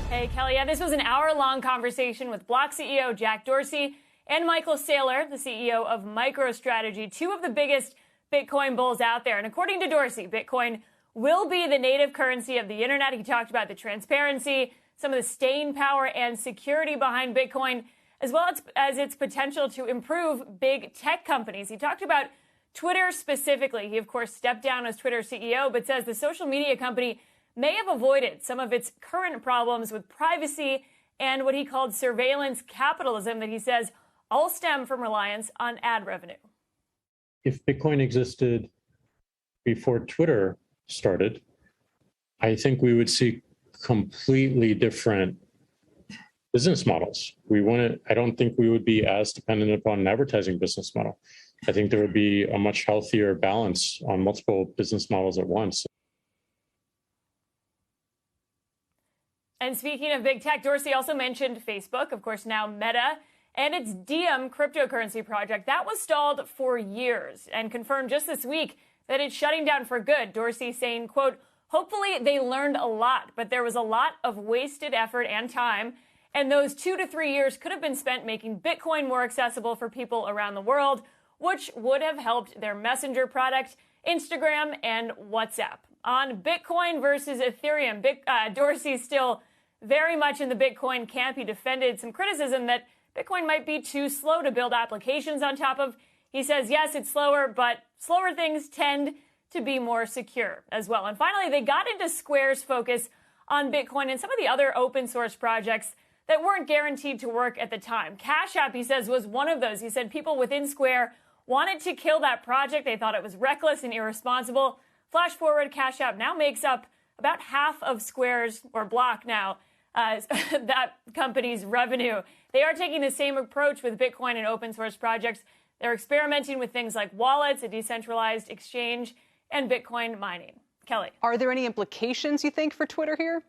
Hey, Kelly. Yeah, this was an hour-long conversation with Block CEO Jack Dorsey and Michael Saylor, the CEO of MicroStrategy, two of the biggest Bitcoin bulls out there. And according to Dorsey, Bitcoin will be the native currency of the internet. He talked about the transparency, some of the staying power and security behind Bitcoin, as well as its potential to improve big tech companies. He talked about Twitter specifically. He, of course, stepped down as Twitter CEO, but says the social media company may have avoided some of its current problems with privacy and what he called surveillance capitalism that he says all stem from reliance on ad revenue. If Bitcoin existed before Twitter started, I think we would see completely different business models. I don't think we would be as dependent upon an advertising business model. I think there would be a much healthier balance on multiple business models at once. And speaking of big tech, Dorsey also mentioned Facebook, of course, now Meta, and its Diem cryptocurrency project. That was stalled for years and confirmed just this week that it's shutting down for good. Dorsey saying, quote, hopefully they learned a lot, but there was a lot of wasted effort and time. And those 2 to 3 years could have been spent making Bitcoin more accessible for people around the world, which would have helped their messenger product, Instagram, and WhatsApp. On Bitcoin versus Ethereum, Dorsey's still very much in the Bitcoin camp. He defended some criticism that Bitcoin might be too slow to build applications on top of. He says, yes, it's slower, but slower things tend to be more secure as well. And finally, they got into Square's focus on Bitcoin and some of the other open source projects that weren't guaranteed to work at the time. Cash App, he says, was one of those. He said people within Square wanted to kill that project. They thought it was reckless and irresponsible. Flash forward, Cash App now makes up about half of Square's, or Block now, that company's revenue. They are taking the same approach with Bitcoin and open source projects. They're experimenting with things like wallets, a decentralized exchange, and Bitcoin mining. Kelly. Are there any implications, you think, for Twitter here?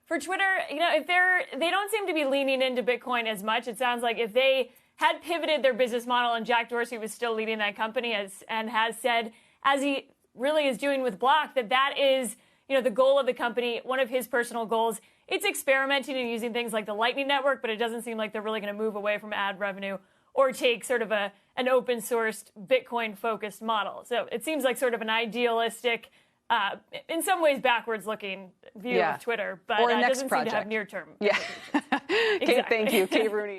For Twitter, if they don't seem to be leaning into Bitcoin as much. It sounds like if they had pivoted their business model and Jack Dorsey was still leading that company and has said, as he really is doing with Block, that is, the goal of the company, one of his personal goals. It's experimenting and using things like the Lightning Network, but it doesn't seem like they're really going to move away from ad revenue or take sort of an open sourced Bitcoin focused model. So it seems like sort of an idealistic, in some ways backwards looking view of Twitter, but it doesn't seem to have near term. Yeah. Kate, thank you. Kate Rooney.